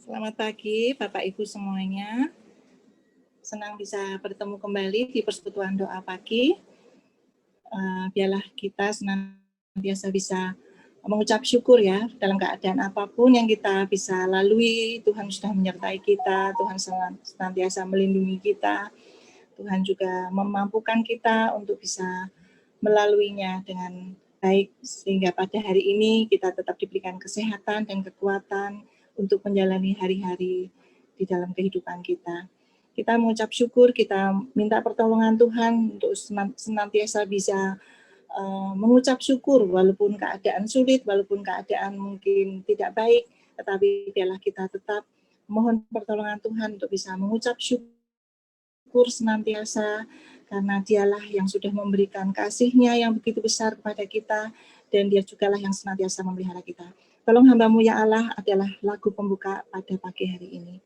Selamat pagi Bapak Ibu semuanya. Senang bisa bertemu kembali di persekutuan doa pagi. Biarlah kita senantiasa bisa mengucap syukur ya dalam keadaan apapun yang kita bisa lalui. Tuhan sudah menyertai kita, Tuhan senantiasa melindungi kita. Tuhan juga memampukan kita untuk bisa melaluinya dengan baik, sehingga pada hari ini kita tetap diberikan kesehatan dan kekuatan untuk menjalani hari-hari di dalam kehidupan kita. Kita mengucap syukur, kita minta pertolongan Tuhan untuk senantiasa bisa mengucap syukur walaupun keadaan sulit, walaupun keadaan mungkin tidak baik, tetapi biarlah kita tetap mohon pertolongan Tuhan untuk bisa mengucap syukur senantiasa, karena dialah yang sudah memberikan kasih-Nya yang begitu besar kepada kita, dan Dia jugalah yang senantiasa memelihara kita. Tolong hamba-Mu ya Allah adalah lagu pembuka pada pagi hari ini.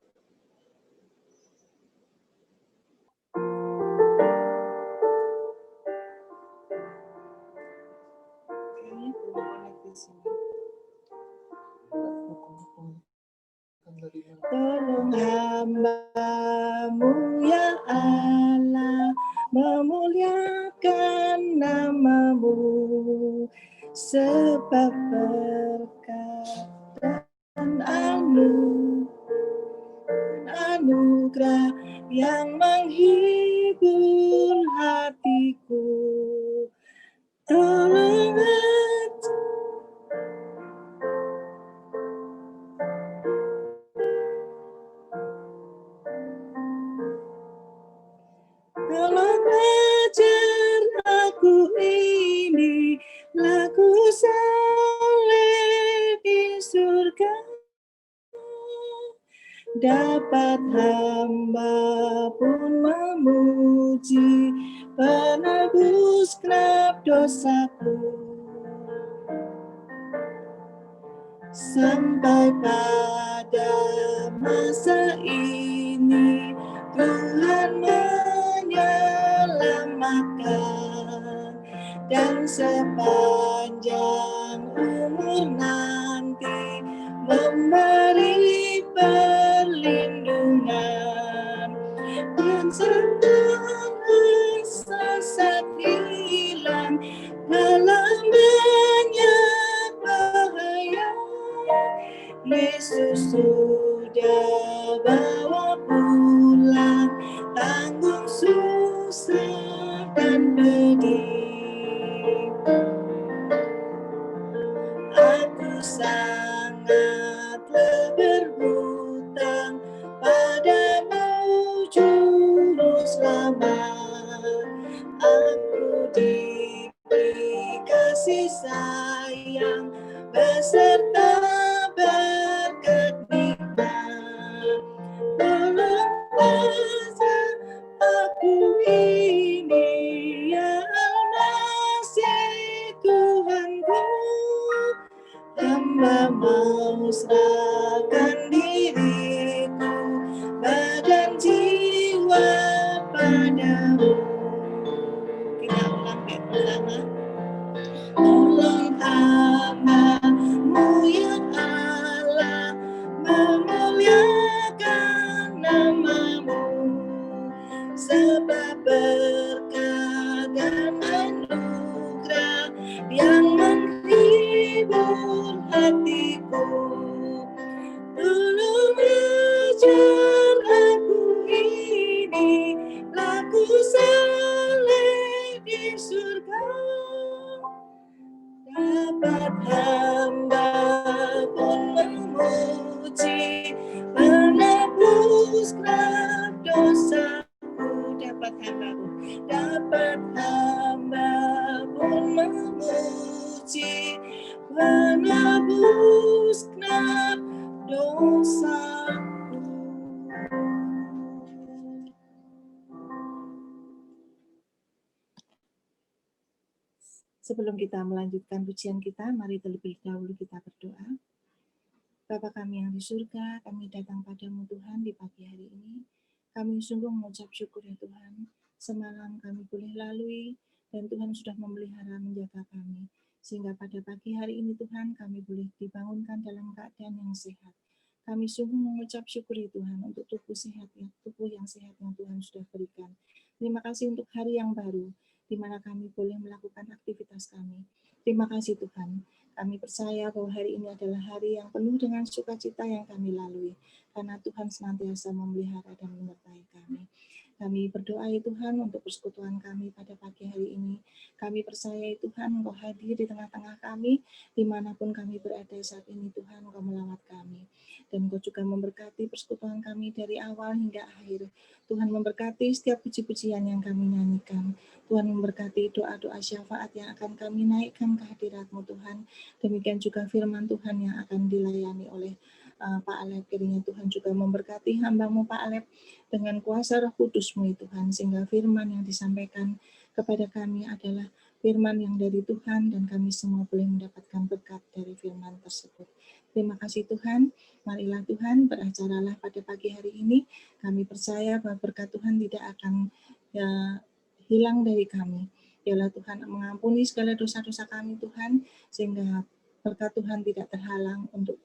Tolong hamba-Mu ya Allah, memuliakan nama-Mu, sebab berkat dan anugerah yang menghibur hatiku. Tolong ajar aku ini lagu saleh di surga, dapat hamba pun memuji penebus genap dosaku. Sampai pada masa ini Tuhan menyelamatkan, dan sepanjang umur nanti memberi perlindungan, dan setelah sesat hilang dalam banyak bahaya, Yesus sudah bawa pulang tanggung susah dan pedih. Aku sangatlah berhutang padamu Juru Selamat. Aku diberi kasih sayang beserta berkat nikmat. Tolong ajar aku ini ya Al-Masih Tuhanku, hamba mau serahkan diriku, badan jiwa padamu. Kita ulang bersama. Tolong hamba-Mu ya Allah, memuliakan nama-Mu, sebab berkat dan anugerah yang menghibur hatiku. Tolong ajar aku ini lagu saleh di surga, dapat hamba pun memuji penebus genap dosaku. Dapat hamba pun memuji penebus genap dosaku. Sebelum kita melanjutkan pujian kita, mari terlebih dahulu kita berdoa. Bapa kami yang di surga, kami datang padamu Tuhan di pagi hari ini. Kami sungguh mengucap syukur ya Tuhan. Semalam kami boleh lalui dan Tuhan sudah memelihara menjaga kami. Sehingga pada pagi hari ini Tuhan kami boleh dibangunkan dalam keadaan yang sehat. Kami sungguh mengucap syukur Tuhan untuk tubuh yang sehat yang Tuhan sudah berikan. Terima kasih untuk hari yang baru, di mana kami boleh melakukan aktivitas kami. Terima kasih Tuhan. Kami percaya bahwa hari ini adalah hari yang penuh dengan sukacita yang kami lalui, karena Tuhan senantiasa memelihara dan menyertai kami. Kami berdoa Tuhan untuk persekutuan kami pada pagi hari ini. Kami percaya Tuhan Engkau hadir di tengah-tengah kami, dimanapun kami berada saat ini Tuhan Engkau melawat kami. Dan Engkau juga memberkati persekutuan kami dari awal hingga akhir. Tuhan memberkati setiap puji-pujian yang kami nyanyikan. Tuhan memberkati doa-doa syafaat yang akan kami naikkan ke hadirat-Mu Tuhan. Demikian juga firman Tuhan yang akan dilayani oleh Pak Alep. Kiranya Tuhan juga memberkati hamba-Mu Pak Alep dengan kuasa Roh Kudus-Mu Tuhan, sehingga firman yang disampaikan kepada kami adalah firman yang dari Tuhan dan kami semua boleh mendapatkan berkat dari firman tersebut. Terima kasih Tuhan. Marilah Tuhan beracaralah pada pagi hari ini. Kami percaya bahwa berkat Tuhan tidak akan hilang dari kami. Biarlah Tuhan mengampuni segala dosa-dosa kami Tuhan, sehingga berkat Tuhan tidak terhalang untuk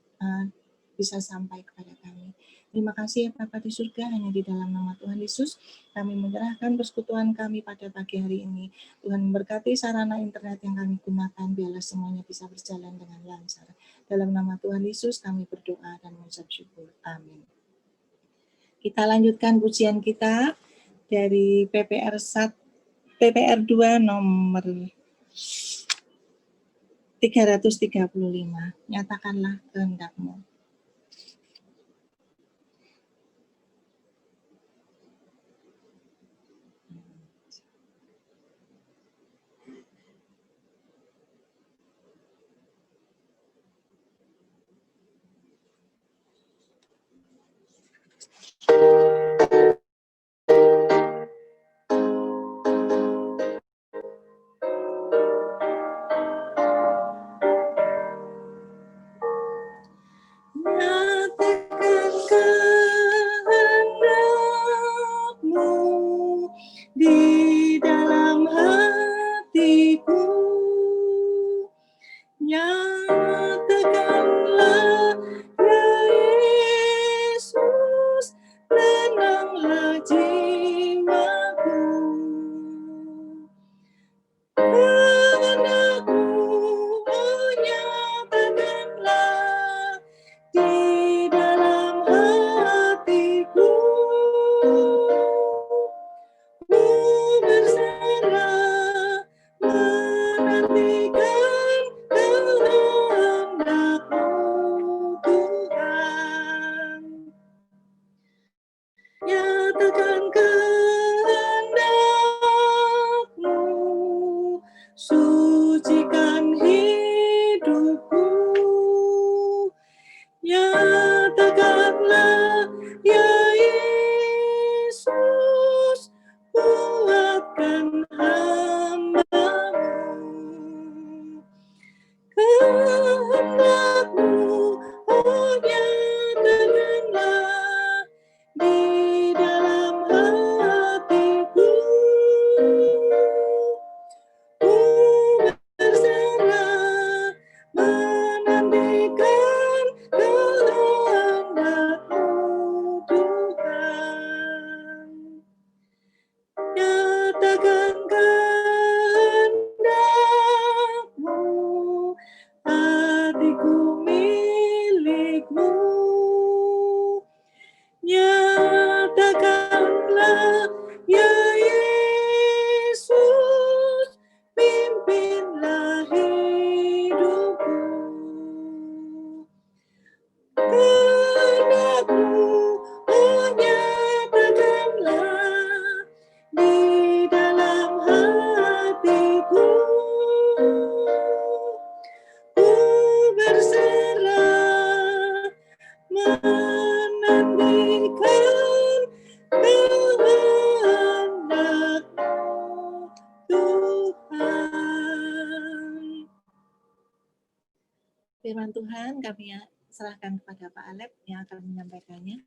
bisa sampai kepada kami. Terima kasih ya Bapa di surga, hanya di dalam nama Tuhan Yesus kami menyerahkan persekutuan kami pada pagi hari ini. Tuhan memberkati sarana internet yang kami gunakan, biarlah semuanya bisa berjalan dengan lancar. Dalam nama Tuhan Yesus kami berdoa dan mengucap syukur. Amin. Kita lanjutkan pujian kita dari PPR 2 nomor 335. Nyatakanlah kehendak-Mu. Nyatakan kehendak-Mu di dalam hatiku. Nyatakanlah ya Yesus, tenanglah jiwaku. Kehendak-Mu, oh nyatakanlah di dalam hatiku. Ku berserah menantikan kehendak-Mu Tuhan. Nyatakan kehendak-Mu, sucikan hidupku. Nyatakanlah ya Yesus, kuatkan hamba-Mu. Kehendak-Mu, oh nyatakanlah di dalam hatiku. Ku berserah menantikan kehendak-Mu Tuhan. Nyatakan kehendak-Mu, hatiku milik-Mu. Nyatakanlah ya Yesus, pimpinlah hidupku. Kehendak-Mu, oh nyatakanlah di dalam hatiku. Ku berserah menantikan kehendak-Mu Tuhan. Firman Tuhan kami serahkan kepada Pak Alep yang akan menyampaikannya.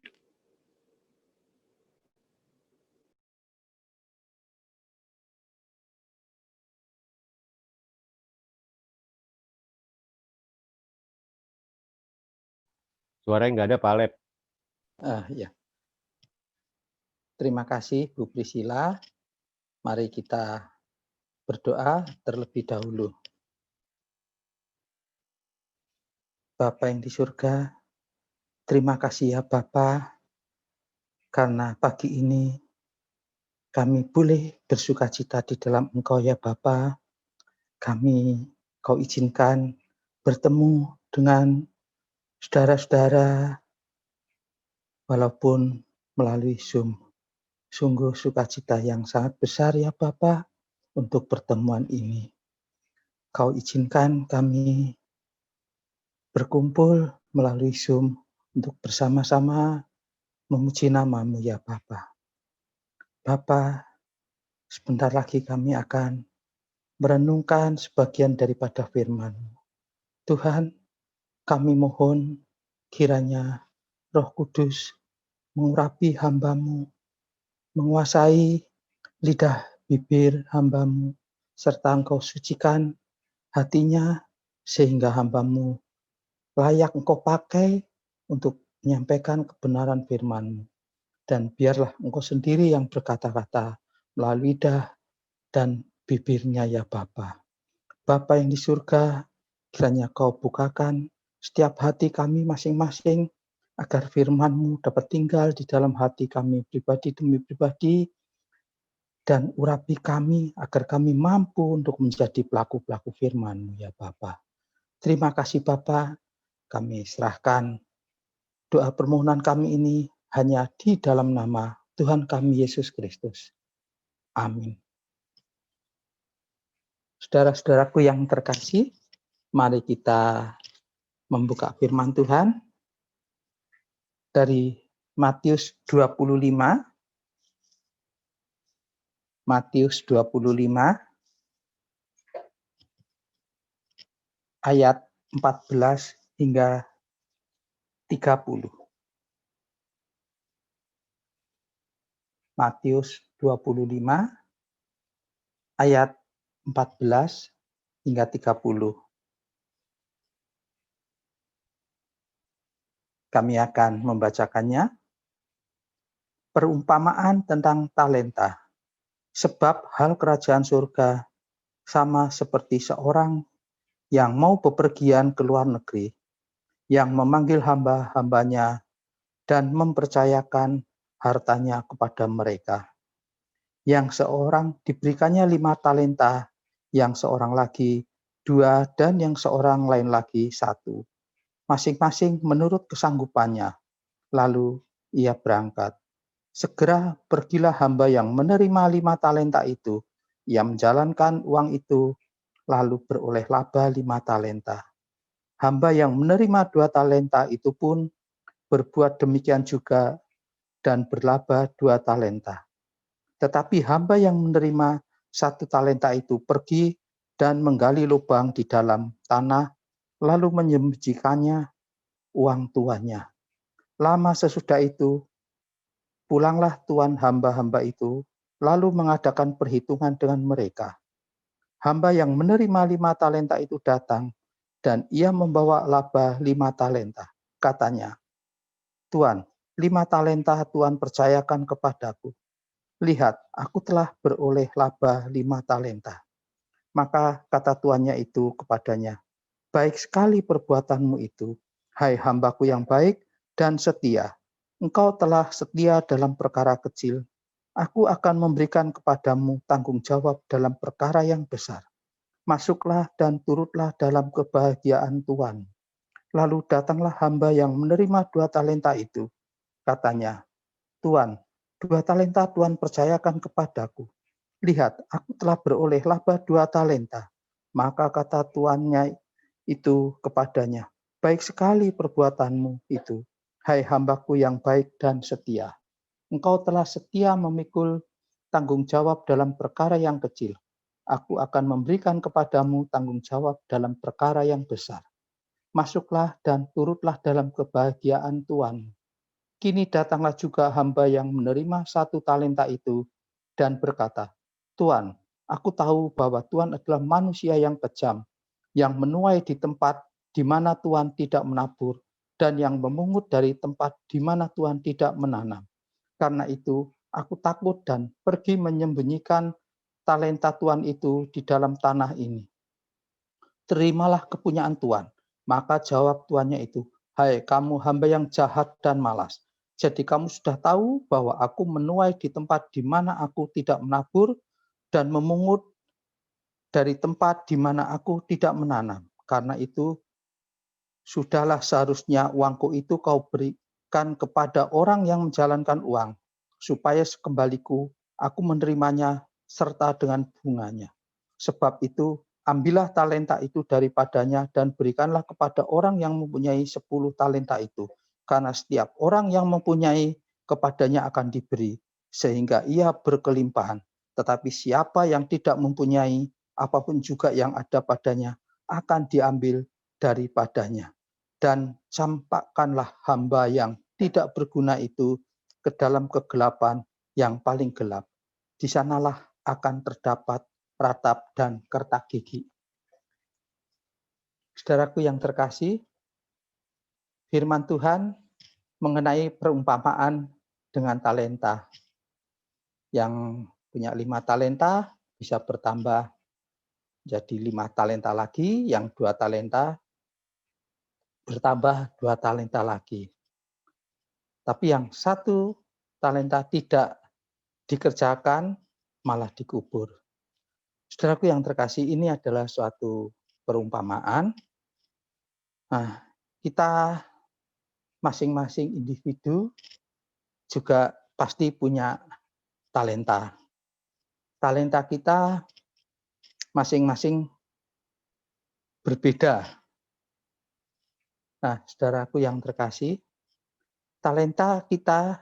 Suaranya nggak ada, Pak Alep. Ya. Terima kasih Bu Priscilla. Mari kita berdoa terlebih dahulu. Bapa yang di surga, terima kasih ya Bapa, karena pagi ini kami boleh bersukacita di dalam Engkau ya Bapa. Kami Kau izinkan bertemu dengan saudara-saudara walaupun melalui Zoom. Sungguh sukacita yang sangat besar ya Bapa untuk pertemuan ini. Kau izinkan kami berkumpul melalui Zoom untuk bersama-sama memuji nama-Mu ya Bapa. Bapa, sebentar lagi kami akan merenungkan sebagian daripada firman-Mu. Tuhan, kami mohon kiranya Roh Kudus mengurapi hamba-Mu, menguasai lidah bibir hamba-Mu, serta Engkau sucikan hatinya sehingga hamba-Mu layak Engkau pakai untuk menyampaikan kebenaran firman-Mu. Dan biarlah Engkau sendiri yang berkata-kata melalui lidah dan bibirnya ya Bapa. Bapa yang di surga, kiranya Kau bukakan setiap hati kami masing-masing agar firman-Mu dapat tinggal di dalam hati kami pribadi demi pribadi, dan urapi kami agar kami mampu untuk menjadi pelaku-pelaku firman-Mu ya Bapa. Terima kasih Bapa, kami serahkan doa permohonan kami ini hanya di dalam nama Tuhan kami Yesus Kristus. Amin. Saudara-saudaraku yang terkasih, mari kita membuka firman Tuhan dari Matius 25. Matius 25 ayat 14 hingga 30. Matius 25 ayat 14 hingga 30. Kami akan membacakannya. Perumpamaan tentang talenta. Sebab hal kerajaan surga sama seperti seorang yang mau bepergian ke luar negeri, yang memanggil hamba-hambanya dan mempercayakan hartanya kepada mereka. Yang seorang diberikannya 5 talenta, yang seorang lagi 2, dan yang seorang lain lagi 1. Masing-masing menurut kesanggupannya. Lalu ia berangkat. Segera pergilah hamba yang menerima 5 talenta itu. Ia menjalankan uang itu, lalu beroleh laba 5 talenta. Hamba yang menerima 2 talenta itu pun berbuat demikian juga dan berlaba 2 talenta. Tetapi hamba yang menerima 1 talenta itu pergi dan menggali lubang di dalam tanah, lalu menyembunyikannya uang tuannya. Lama sesudah itu, pulanglah tuan hamba-hamba itu, lalu mengadakan perhitungan dengan mereka. Hamba yang menerima 5 talenta itu datang, dan ia membawa laba 5 talenta. Katanya, Tuan, 5 talenta Tuan percayakan kepadaku. Lihat, aku telah beroleh laba 5 talenta. Maka kata tuannya itu kepadanya, baik sekali perbuatanmu itu, hai hambaku yang baik dan setia. Engkau telah setia dalam perkara kecil. Aku akan memberikan kepadamu tanggung jawab dalam perkara yang besar. Masuklah dan turutlah dalam kebahagiaan Tuhan. Lalu datanglah hamba yang menerima 2 talenta itu. Katanya, Tuan, 2 talenta Tuan percayakan kepadaku. Lihat, aku telah beroleh laba 2 talenta. Maka kata tuannya itu kepadanya, baik sekali perbuatanmu itu, hai hambaku yang baik dan setia. Engkau telah setia memikul tanggung jawab dalam perkara yang kecil. Aku akan memberikan kepadamu tanggung jawab dalam perkara yang besar. Masuklah dan turutlah dalam kebahagiaan Tuhan. Kini datanglah juga hamba yang menerima 1 talenta itu dan berkata, Tuan, aku tahu bahwa Tuan adalah manusia yang kejam, yang menuai di tempat di mana Tuan tidak menabur, dan yang memungut dari tempat di mana Tuhan tidak menanam. Karena itu, aku takut dan pergi menyembunyikan talenta Tuhan itu di dalam tanah ini. Terimalah kepunyaan Tuhan. Maka jawab tuannya itu, hai kamu hamba yang jahat dan malas. Jadi kamu sudah tahu bahwa aku menuai di tempat di mana aku tidak menabur dan memungut dari tempat di mana aku tidak menanam. Karena itu, sudahlah seharusnya uangku itu kau berikan kepada orang yang menjalankan uang, supaya sekembaliku aku menerimanya serta dengan bunganya. Sebab itu, ambillah talenta itu daripadanya dan berikanlah kepada orang yang mempunyai 10 talenta itu. Karena setiap orang yang mempunyai kepadanya akan diberi, sehingga ia berkelimpahan. Tetapi siapa yang tidak mempunyai, apapun juga yang ada padanya akan diambil daripadanya. Dan campakkanlah hamba yang tidak berguna itu ke dalam kegelapan yang paling gelap. Di sanalah akan terdapat ratap dan kertak gigi. Saudaraku yang terkasih, firman Tuhan mengenai perumpamaan dengan talenta. Yang punya 5 talenta bisa bertambah jadi 5 talenta lagi, yang 2 talenta bertambah 2 talenta lagi. Tapi yang 1 talenta tidak dikerjakan, malah dikubur. Saudaraku yang terkasih, ini adalah suatu perumpamaan. Nah, kita masing-masing individu juga pasti punya talenta. Talenta kita masing-masing berbeda. Nah, saudaraku yang terkasih, talenta kita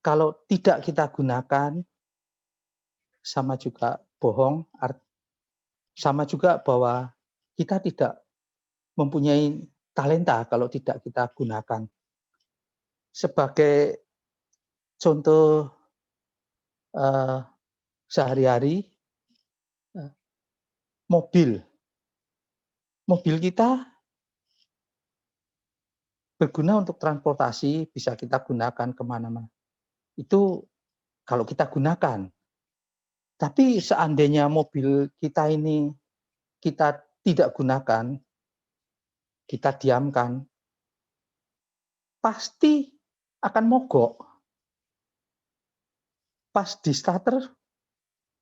kalau tidak kita gunakan sama juga bohong, sama juga bahwa kita tidak mempunyai talenta kalau tidak kita gunakan. Sebagai contoh sehari-hari, mobil kita berguna untuk transportasi, bisa kita gunakan kemana-mana. Itu kalau kita gunakan. Tapi seandainya mobil kita ini kita tidak gunakan, kita diamkan, pasti akan mogok. Pas di starter,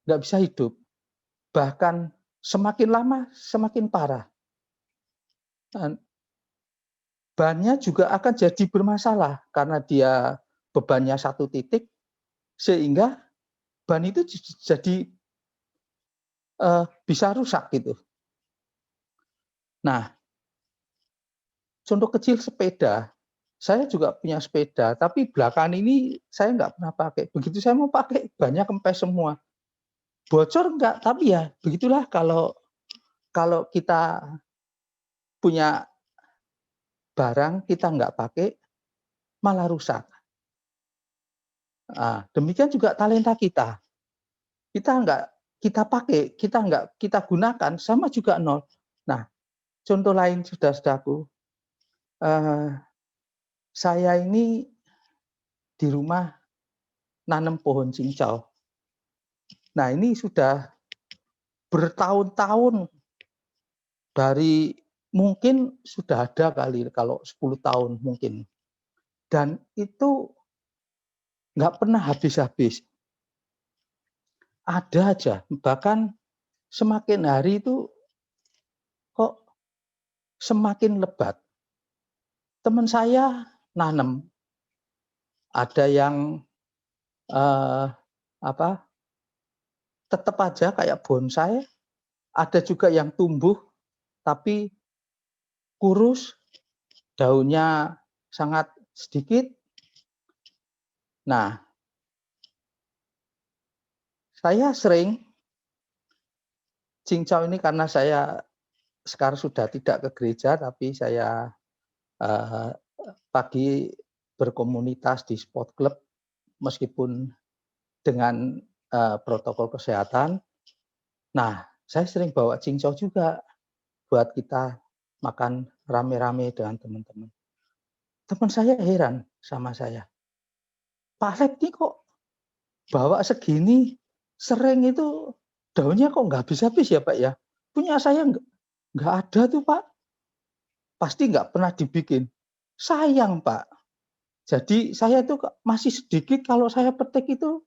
nggak bisa hidup. Bahkan semakin lama, semakin parah. Dan bannya juga akan jadi bermasalah karena dia bebannya 1 titik, sehingga ban itu jadi bisa rusak gitu. Nah, contoh kecil sepeda. Saya juga punya sepeda, tapi belakangan ini saya nggak pernah pakai. Begitu saya mau pakai, bannya kempes semua. Bocor enggak, tapi ya begitulah kalau kita punya barang, kita nggak pakai, malah rusak. Nah, demikian juga talenta kita. Kita nggak kita pakai, kita nggak kita gunakan, sama juga nol. Nah, contoh lain saudara-saudaraku, saya ini di rumah nanam pohon cincau. Nah, ini sudah bertahun-tahun, dari mungkin sudah ada kali kalau 10 tahun mungkin. Dan itu nggak pernah habis-habis. Ada aja, bahkan semakin hari itu kok semakin lebat. Teman saya nanam, ada yang tetap aja kayak bonsai, ada juga yang tumbuh tapi kurus, daunnya sangat sedikit. Nah, saya sering cincau ini karena saya sekarang sudah tidak ke gereja, tapi saya pagi berkomunitas di sport club, meskipun dengan protokol kesehatan. Nah, saya sering bawa cincau juga buat kita makan rame-rame dengan teman-teman. Teman saya heran sama saya, "Pak Lep ini kok bawa segini, sering itu daunnya kok nggak habis-habis ya Pak ya? Punya saya nggak ada tuh Pak, pasti nggak pernah dibikin." Sayang Pak, jadi saya tuh masih sedikit kalau saya petik itu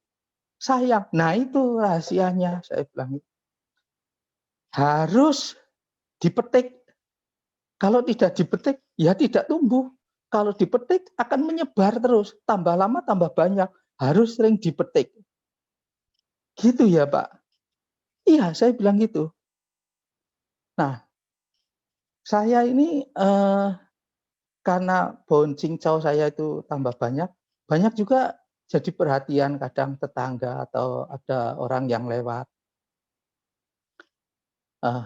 sayang. Nah itu rahasianya, saya bilang, harus dipetik. Kalau tidak dipetik, ya tidak tumbuh. Kalau dipetik akan menyebar terus, tambah lama tambah banyak. Harus sering dipetik. Gitu ya Pak? Iya, saya bilang gitu. Nah, saya ini karena pohon cincau saya itu tambah banyak, banyak juga jadi perhatian kadang tetangga atau ada orang yang lewat. Eh,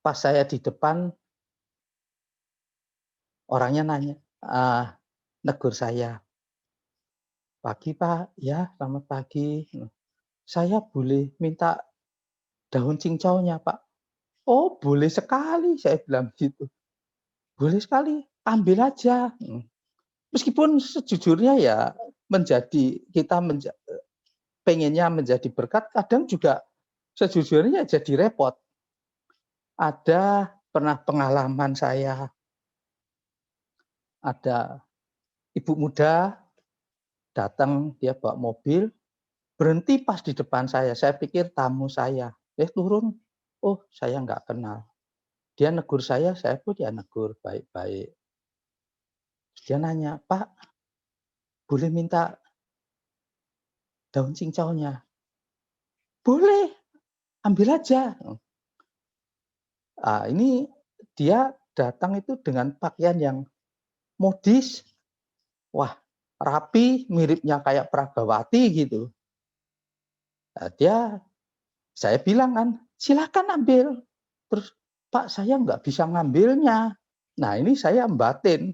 Pas saya di depan, orangnya nanya, negur saya, "Pagi Pak." "Ya, selamat pagi." "Saya boleh minta daun cincaunya Pak?" "Oh boleh sekali," saya bilang gitu. "Boleh sekali, ambil aja." Meskipun sejujurnya ya pengennya menjadi berkat, kadang juga sejujurnya jadi repot. Ada pernah pengalaman saya, ada ibu muda datang, dia bawa mobil, berhenti pas di depan saya pikir tamu saya. Turun, oh saya nggak kenal. Dia negur saya pun dia negur baik-baik. Dia nanya, "Pak, boleh minta daun cincaunya?" "Boleh, ambil aja." Ini dia datang itu dengan pakaian yang modis, wah rapi, miripnya kayak Pragawati gitu. Saya bilang kan, "Silakan ambil." Terus, "Pak, saya nggak bisa ngambilnya." Nah ini saya batin,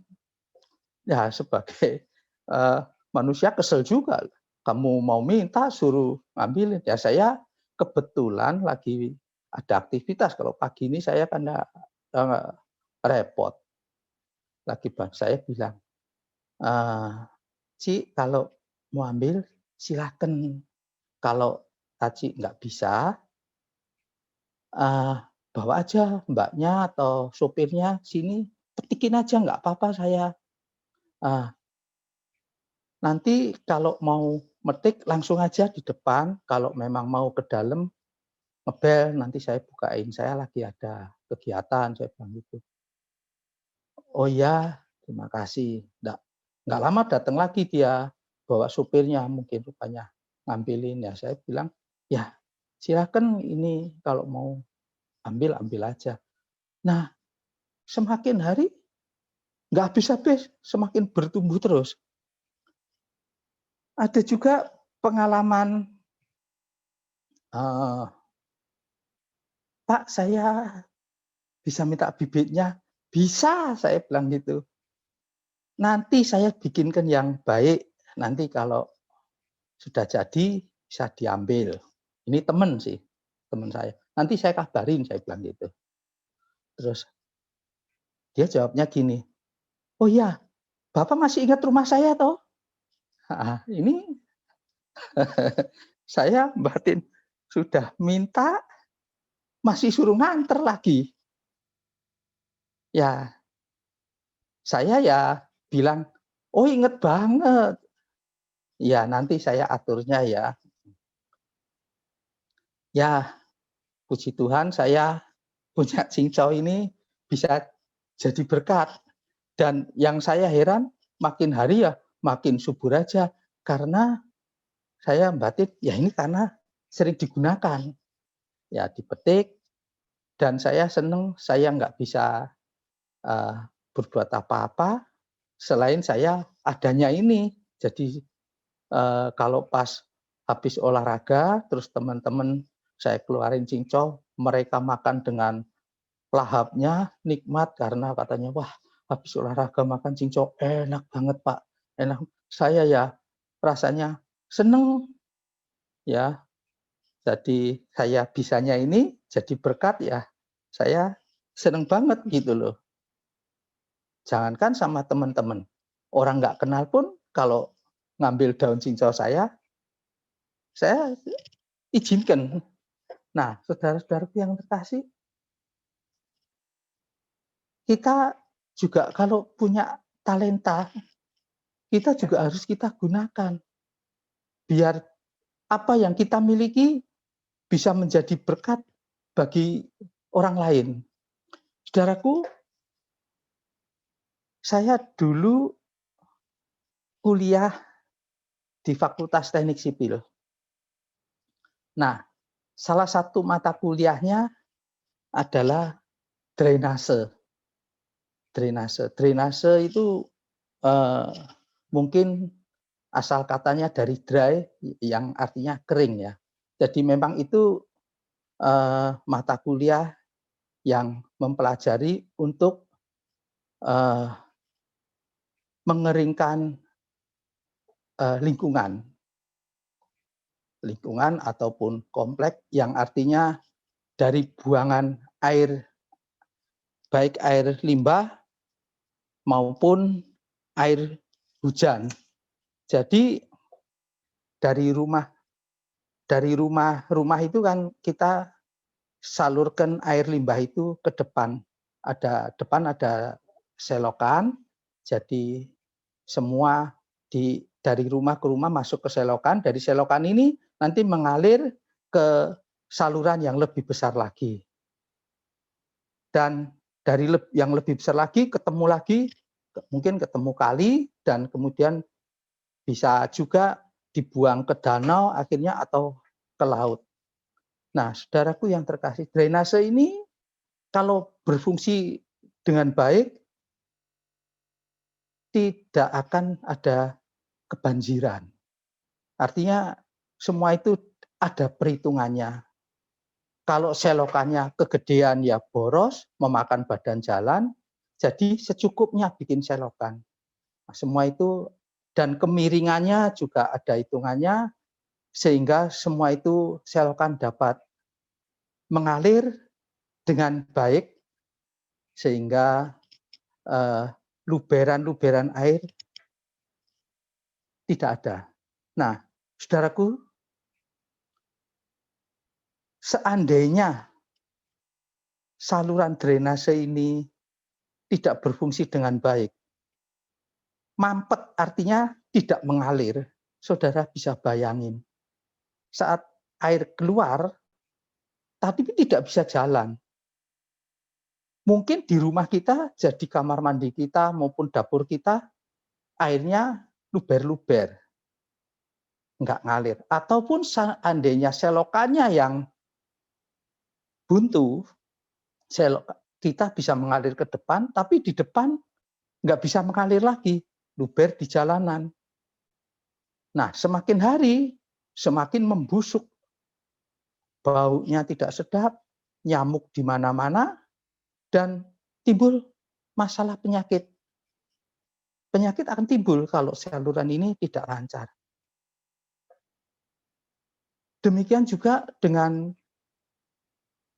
ya sebagai manusia kesel juga, kamu mau minta suruh ngambilin. Ya saya kebetulan lagi ada aktivitas, kalau pagi ini saya karena repot. Saya bilang, "Ci, kalau mau ambil silakan. Kalau Ci nggak bisa, bawa aja Mbaknya atau sopirnya sini, petikin aja nggak apa-apa saya. Ah, Nanti kalau mau metik langsung aja di depan, kalau memang mau ke dalam ngebel, nanti saya bukain, saya lagi ada kegiatan," saya bilang gitu. "Oh ya, terima kasih." Nggak lama datang lagi dia, bawa supirnya mungkin rupanya ngambilin. Ya saya bilang, "Ya silakan ini kalau mau ambil, ambil aja." Nah semakin hari nggak habis-habis, semakin bertumbuh terus. Ada juga pengalaman, eee, "Pak, saya bisa minta bibitnya?" "Bisa," saya bilang gitu. "Nanti saya bikinkan yang baik, nanti kalau sudah jadi bisa diambil." Ini teman sih, teman saya. "Nanti saya kabarin," saya bilang gitu. Terus dia jawabnya gini, "Oh iya, Bapak masih ingat rumah saya toh?" Ini saya batin, sudah minta masih suruh nganter lagi. Ya saya ya bilang, "Oh inget banget. Ya nanti saya aturnya ya." Ya puji Tuhan saya punya cincau ini bisa jadi berkat. Dan yang saya heran makin hari ya makin subur aja. Karena saya batin, ya ini karena sering digunakan. Ya dipetik dan saya seneng saya nggak bisa berbuat apa-apa selain saya adanya ini. Jadi kalau pas habis olahraga, terus teman-teman saya keluarin cincau, mereka makan dengan lahapnya, nikmat karena katanya, "Wah, habis olahraga makan cincau enak banget, Pak, enak." Saya ya rasanya seneng ya, jadi saya bisanya ini jadi berkat ya, saya seneng banget gitu loh. Jangankan sama teman-teman. Orang nggak kenal pun kalau ngambil daun cincau saya izinkan. Nah, saudara-saudaraku yang terkasih, kita juga kalau punya talenta, kita juga harus kita gunakan. Biar apa yang kita miliki bisa menjadi berkat bagi orang lain. Saudaraku, saya dulu kuliah di Fakultas Teknik Sipil. Nah, salah satu mata kuliahnya adalah drainase. Drainase itu mungkin asal katanya dari dry yang artinya kering ya. Jadi memang itu mata kuliah yang mempelajari untuk mengeringkan lingkungan ataupun komplek yang artinya dari buangan air, baik air limbah maupun air hujan. Jadi dari rumah itu kan kita salurkan air limbah itu ke depan. Ada selokan, jadi semua dari rumah ke rumah masuk ke selokan. Dari selokan ini nanti mengalir ke saluran yang lebih besar lagi. Dan dari yang lebih besar lagi mungkin ketemu kali, dan kemudian bisa juga dibuang ke danau akhirnya atau ke laut. Nah, saudaraku yang terkasih, drainase ini kalau berfungsi dengan baik tidak akan ada kebanjiran. Artinya semua itu ada perhitungannya. Kalau selokannya kegedean ya boros, memakan badan jalan, jadi secukupnya bikin selokan. Nah, semua itu dan kemiringannya juga ada hitungannya, sehingga semua itu selokan dapat mengalir dengan baik, sehingga luberan-luberan air tidak ada. Nah, saudaraku, seandainya saluran drainase ini tidak berfungsi dengan baik, mampet artinya tidak mengalir, saudara bisa bayangin. Saat air keluar, tapi tidak bisa jalan. Mungkin di rumah kita, jadi kamar mandi kita maupun dapur kita, airnya luber-luber, nggak ngalir. Ataupun seandainya selokannya yang buntu, kita bisa mengalir ke depan, tapi di depan nggak bisa mengalir lagi, luber di jalanan. Nah, semakin hari, semakin membusuk. Baunya tidak sedap, nyamuk di mana-mana, dan timbul masalah penyakit. Penyakit akan timbul kalau saluran ini tidak lancar. Demikian juga dengan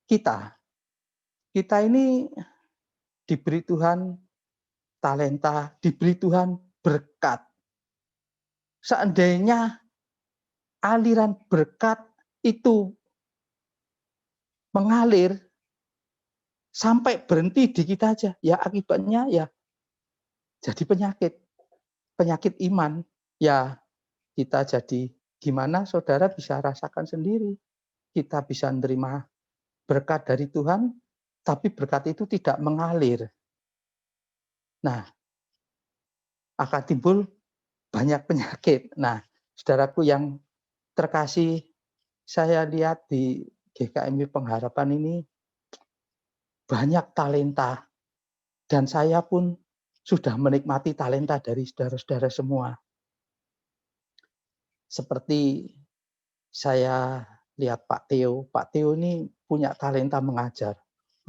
kita. Kita ini diberi Tuhan talenta, diberi Tuhan berkat. Seandainya aliran berkat itu mengalir sampai berhenti di kita aja, ya akibatnya ya jadi penyakit iman. Ya kita jadi gimana, saudara bisa rasakan sendiri. Kita bisa menerima berkat dari Tuhan, tapi berkat itu tidak mengalir. Nah, akan timbul banyak penyakit. Nah, saudaraku yang terkasih, saya lihat di GKMI Pengharapan ini banyak talenta, dan saya pun sudah menikmati talenta dari saudara-saudara semua. Seperti saya lihat Pak Theo ini punya talenta mengajar.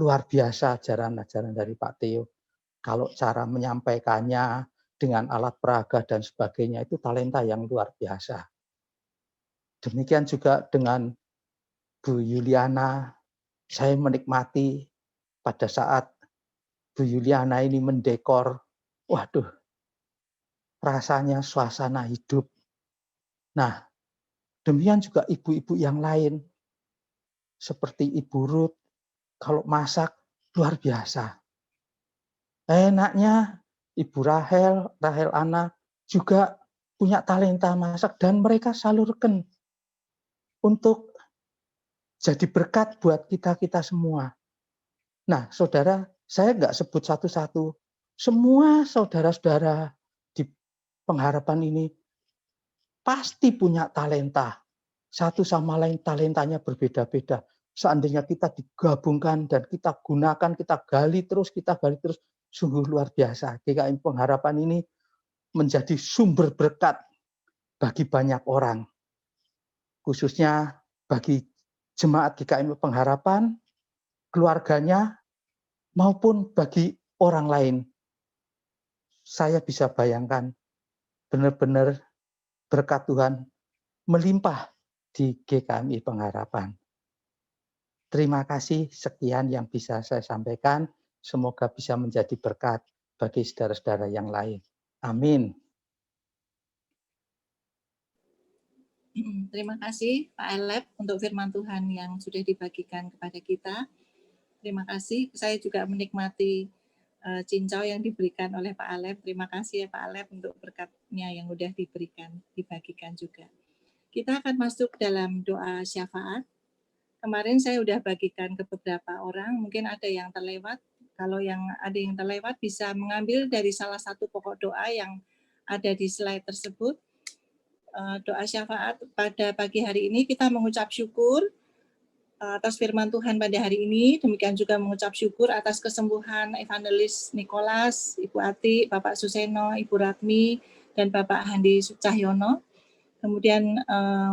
Luar biasa ajaran-ajaran dari Pak Theo. Kalau cara menyampaikannya dengan alat peraga dan sebagainya itu talenta yang luar biasa. Demikian juga dengan Bu Yuliana, saya menikmati pada saat Bu Yuliana ini mendekor, waduh, rasanya suasana hidup. Nah, demikian juga ibu-ibu yang lain, seperti Ibu Ruth, kalau masak luar biasa. Enaknya Ibu Rahel Ana juga punya talenta masak dan mereka salurkan untuk jadi berkat buat kita-kita semua. Nah, saudara, saya nggak sebut satu-satu. Semua saudara-saudara di pengharapan ini pasti punya talenta. Satu sama lain talentanya berbeda-beda. Seandainya kita digabungkan dan kita gunakan, kita gali terus, sungguh luar biasa. GKI Pengharapan ini menjadi sumber berkat bagi banyak orang. Khususnya bagi jemaat GKI Pengharapan, keluarganya, maupun bagi orang lain. Saya bisa bayangkan benar-benar berkat Tuhan melimpah di GKMI Pengharapan. Terima kasih, sekian yang bisa saya sampaikan. Semoga bisa menjadi berkat bagi saudara-saudara yang lain. Amin. Terima kasih Pak Alep untuk firman Tuhan yang sudah dibagikan kepada kita. Terima kasih. Saya juga menikmati cincau yang diberikan oleh Pak Alep. Terima kasih ya Pak Alep untuk berkatnya yang sudah dibagikan juga. Kita akan masuk dalam doa syafaat. Kemarin saya sudah bagikan ke beberapa orang, mungkin ada yang terlewat. Kalau yang ada yang terlewat bisa mengambil dari salah satu pokok doa yang ada di slide tersebut. Doa syafaat pada pagi hari ini kita mengucap syukur atas firman Tuhan pada hari ini, demikian juga mengucap syukur atas kesembuhan Evangelis Nikolas, Ibu Ati, Bapak Suseno, Ibu Ratmi, dan Bapak Handi Cahyono. Kemudian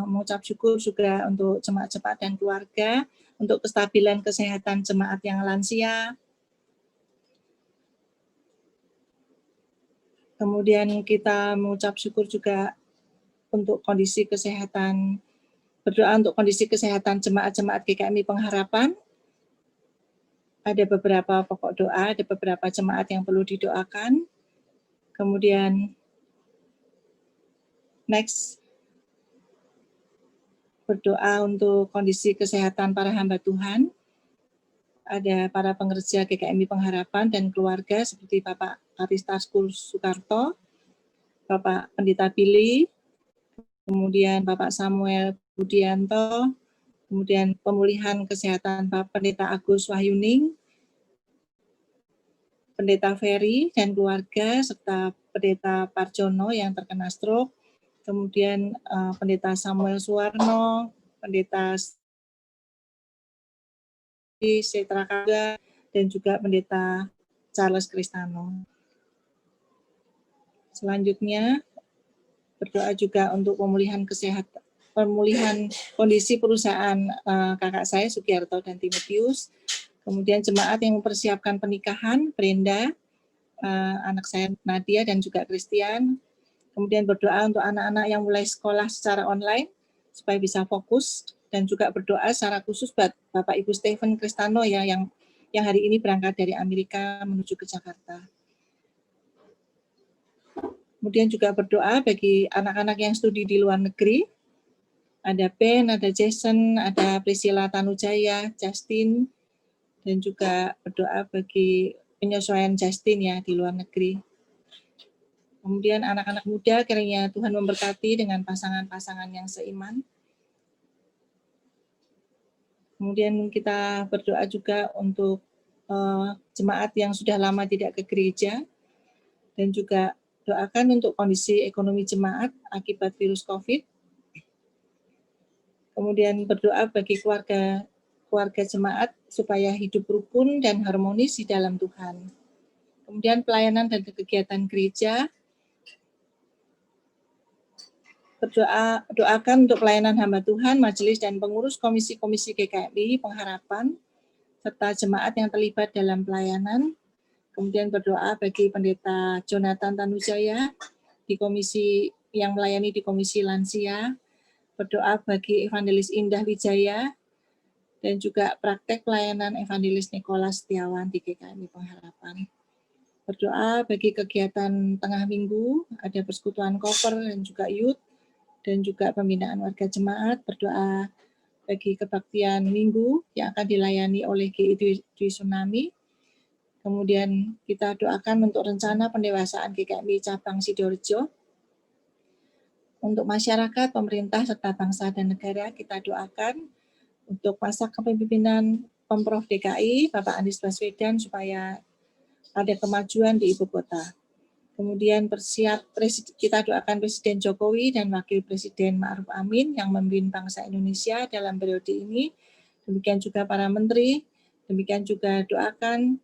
mengucap syukur juga untuk jemaat-jemaat dan keluarga, untuk kestabilan kesehatan jemaat yang lansia. Kemudian kita mengucap syukur juga untuk kondisi kesehatan, berdoa untuk kondisi kesehatan jemaat-jemaat GKMI Pengharapan. Ada beberapa pokok doa, ada beberapa jemaat yang perlu didoakan. Kemudian next, berdoa untuk kondisi kesehatan para hamba Tuhan. Ada para pengerja GKMI Pengharapan dan keluarga seperti Bapak Karistaskur Soekarto, Bapak Pendeta Billy, kemudian Bapak Samuel Budianto, kemudian pemulihan kesehatan Bapak Pendeta Agus Wahyuning, Pendeta Ferry dan keluarga, serta Pendeta Parjono yang terkena stroke, kemudian Pendeta Samuel Suwarno, Pendeta Setra Kaga, dan juga Pendeta Charles Kristano. Selanjutnya, berdoa juga untuk pemulihan kesehatan, pemulihan kondisi perusahaan kakak saya Sugiarto dan Timotius, kemudian jemaat yang mempersiapkan pernikahan, Brenda, anak saya Nadia dan juga Christian, kemudian berdoa untuk anak-anak yang mulai sekolah secara online supaya bisa fokus, dan juga berdoa secara khusus buat Bapak Ibu Stephen Kristano ya yang hari ini berangkat dari Amerika menuju ke Jakarta. Kemudian juga berdoa bagi anak-anak yang studi di luar negeri. Ada Ben, ada Jason, ada Priscilla Tanujaya, Justin, dan juga berdoa bagi penyesuaian Justin ya di luar negeri. Kemudian anak-anak muda kiranya Tuhan memberkati dengan pasangan-pasangan yang seiman. Kemudian kita berdoa juga untuk jemaat yang sudah lama tidak ke gereja, dan juga doakan untuk kondisi ekonomi jemaat akibat virus COVID. Kemudian berdoa bagi keluarga jemaat supaya hidup rukun dan harmonis di dalam Tuhan. Kemudian pelayanan dan kegiatan gereja, doakan untuk pelayanan hamba Tuhan, majelis dan pengurus komisi-komisi GKMI Pengharapan, serta jemaat yang terlibat dalam pelayanan. Kemudian berdoa bagi Pendeta Jonathan Tanujaya di komisi yang melayani di komisi lansia, berdoa bagi Evangelis Indah Wijaya, dan juga praktek pelayanan Evangelis Nikolas Setiawan di GKMI Pengharapan. Berdoa bagi kegiatan tengah minggu, ada persekutuan koper dan juga youth, dan juga pembinaan warga jemaat. Berdoa bagi kebaktian minggu yang akan dilayani oleh GI Dwi Tsunami. Kemudian kita doakan untuk rencana pendewasaan GKMI Cabang Sidoarjo. Untuk masyarakat, pemerintah, serta bangsa dan negara, kita doakan untuk masa kepemimpinan Pemprov DKI, Bapak Anies Baswedan, supaya ada kemajuan di ibu kota. Kemudian kita doakan Presiden Jokowi dan Wakil Presiden Ma'ruf Amin yang memimpin bangsa Indonesia dalam periode ini. Demikian juga para menteri, demikian juga doakan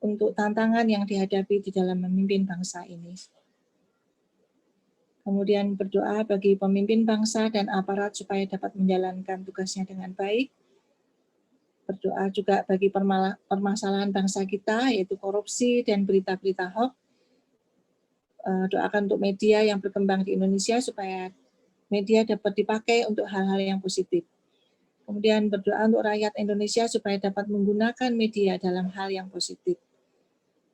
untuk tantangan yang dihadapi di dalam memimpin bangsa ini. Kemudian berdoa bagi pemimpin bangsa dan aparat supaya dapat menjalankan tugasnya dengan baik. Berdoa juga bagi permasalahan bangsa kita, yaitu korupsi dan berita-berita hoax. Doakan untuk media yang berkembang di Indonesia supaya media dapat dipakai untuk hal-hal yang positif. Kemudian berdoa untuk rakyat Indonesia supaya dapat menggunakan media dalam hal yang positif.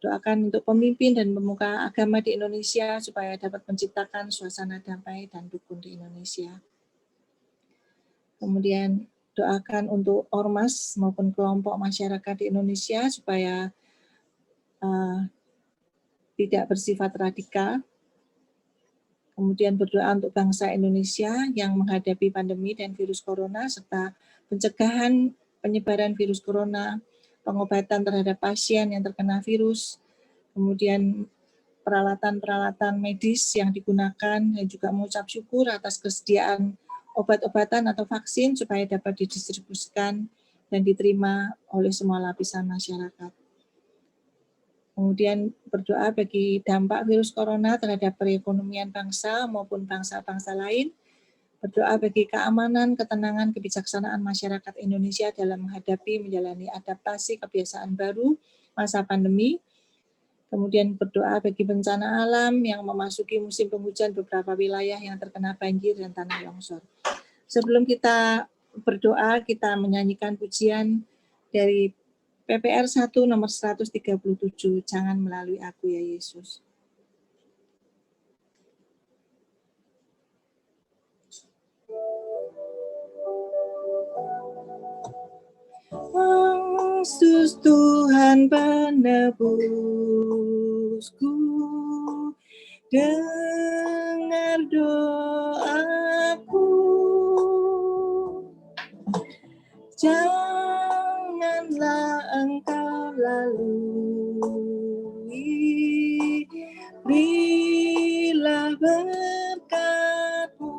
Doakan untuk pemimpin dan pemuka agama di Indonesia supaya dapat menciptakan suasana damai dan rukun di Indonesia. Kemudian doakan untuk ormas maupun kelompok masyarakat di Indonesia supaya tidak bersifat radikal. Kemudian berdoa untuk bangsa Indonesia yang menghadapi pandemi dan virus corona, serta pencegahan penyebaran virus corona, pengobatan terhadap pasien yang terkena virus, kemudian peralatan-peralatan medis yang digunakan, dan juga mengucap syukur atas kesediaan obat-obatan atau vaksin supaya dapat didistribusikan dan diterima oleh semua lapisan masyarakat. Kemudian berdoa bagi dampak virus corona terhadap perekonomian bangsa maupun bangsa-bangsa lain. Berdoa bagi keamanan, ketenangan, kebijaksanaan masyarakat Indonesia dalam menjalani adaptasi kebiasaan baru masa pandemi. Kemudian berdoa bagi bencana alam yang memasuki musim penghujan beberapa wilayah yang terkena banjir dan tanah longsor. Sebelum kita berdoa, kita menyanyikan pujian dari PPR 1 nomor 137, Jangan Melalui Aku Ya Yesus. Yesus Tuhan penebusku, dengar doaku. Janganlah engkau lalui, berilah berkat-Mu.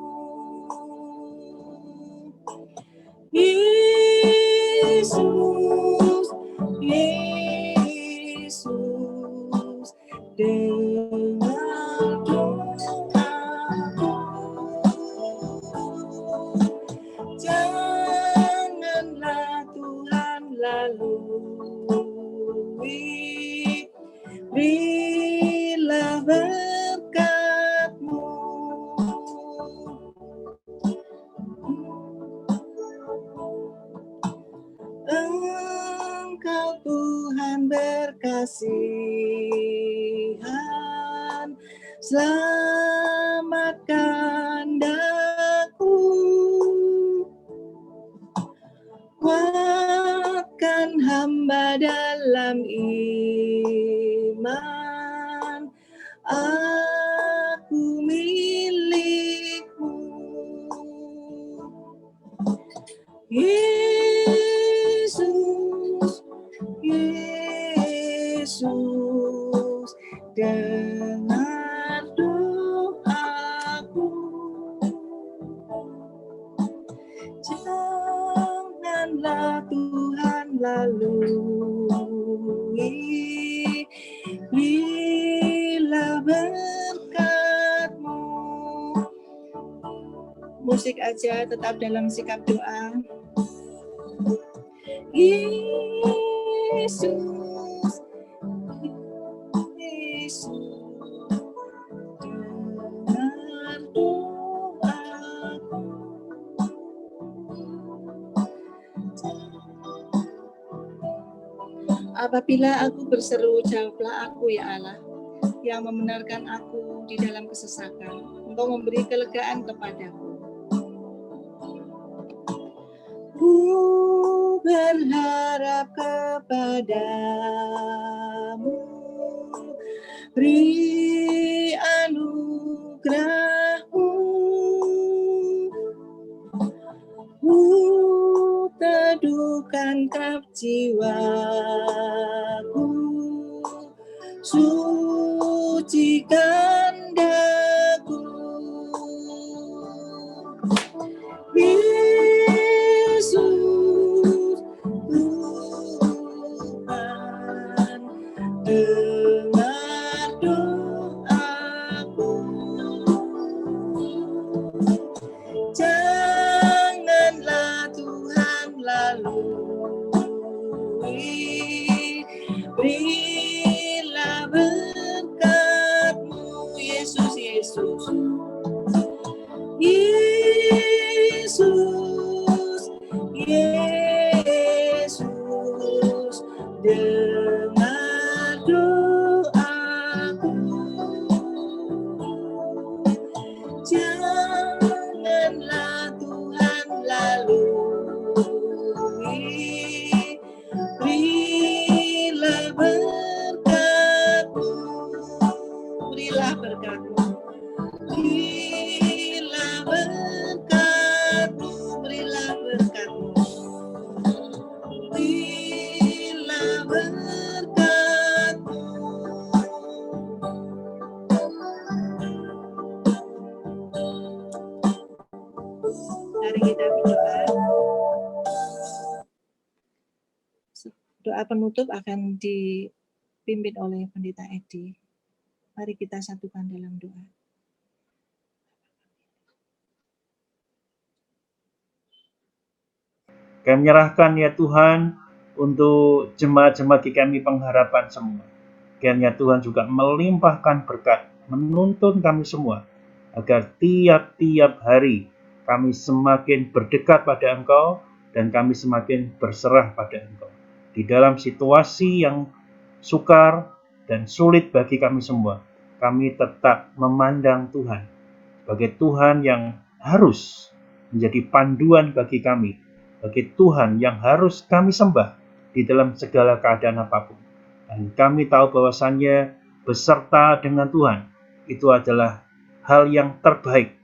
Yesus, Yesus, dengar doaku. Janganlah Tuhan lalui, berilah berkat-Mu. Engkau Tuhan berkasihan, selamatkan daku. Kuatkan hamba dalam iman, aku milik-Mu. Yesus, Yesus, dengar doaku. Janganlah Tuhan lalui, berilah berkat-Mu. Musik aja, tetap dalam sikap doa. Yesus, Yesus, dengar doaku. Apabila aku berseru, jawablah aku ya Allah, yang membenarkan aku di dalam kesesakan. Engkau memberi kelegaan kepadaku. Ku berharap kepadamu, beri anugerah-Mu. Ku teduhkan kap jiwaku, sucikan daku. Yesus, Tuhan, dengar doaku. Janganlah Tuhan lalui, berilah berkat-Mu, Yesus, Yesus. Yesus, Yesus, dengar doaku. Janganlah Tuhan lalui, berilah berkat-Mu, berilah berkat-Mu. Berilah berkat-Mu, berilah berkat-Mu. Berilah berkat-Mu. Mari kita berdoa. Doa penutup akan dipimpin oleh Pendeta Edi. Mari kita satukan dalam doa. Kami menyerahkan ya Tuhan untuk jemaat-jemaat kami pengharapan semua. Kiranya Tuhan juga melimpahkan berkat, menuntun kami semua, agar tiap-tiap hari kami semakin berdekat pada Engkau dan kami semakin berserah pada Engkau. Di dalam situasi yang sukar dan sulit bagi kami semua, kami tetap memandang Tuhan sebagai Tuhan yang harus menjadi panduan bagi kami, bagi Tuhan yang harus kami sembah di dalam segala keadaan apapun. Dan kami tahu bahwasannya beserta dengan Tuhan itu adalah hal yang terbaik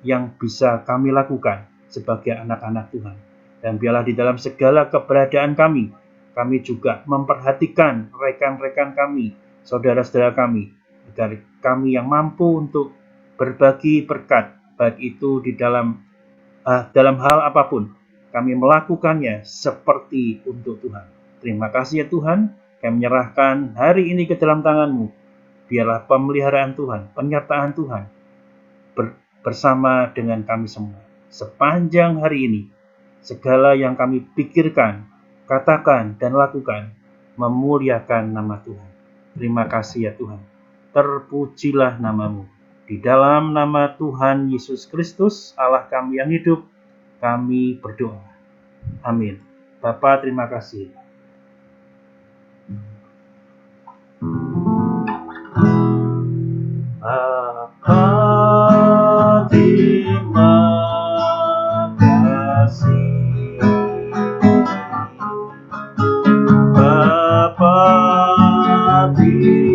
yang bisa kami lakukan sebagai anak-anak Tuhan. Dan biarlah di dalam segala keberadaan kami juga memperhatikan rekan-rekan kami, saudara-saudara kami, agar kami yang mampu untuk berbagi berkat, baik itu di dalam hal apapun, kami melakukannya seperti untuk Tuhan. Terima kasih ya Tuhan, kami menyerahkan hari ini ke dalam tangan-Mu. Biarlah pemeliharaan Tuhan, penyertaan Tuhan bersama dengan kami semua. Sepanjang hari ini, segala yang kami pikirkan, katakan, dan lakukan, memuliakan nama Tuhan. Terima kasih ya Tuhan. Terpujilah nama-Mu. Di dalam nama Tuhan Yesus Kristus, Allah kami yang hidup, kami berdoa. Amin. Bapa, terima kasih. Bapa, terima kasih. Bapa, terima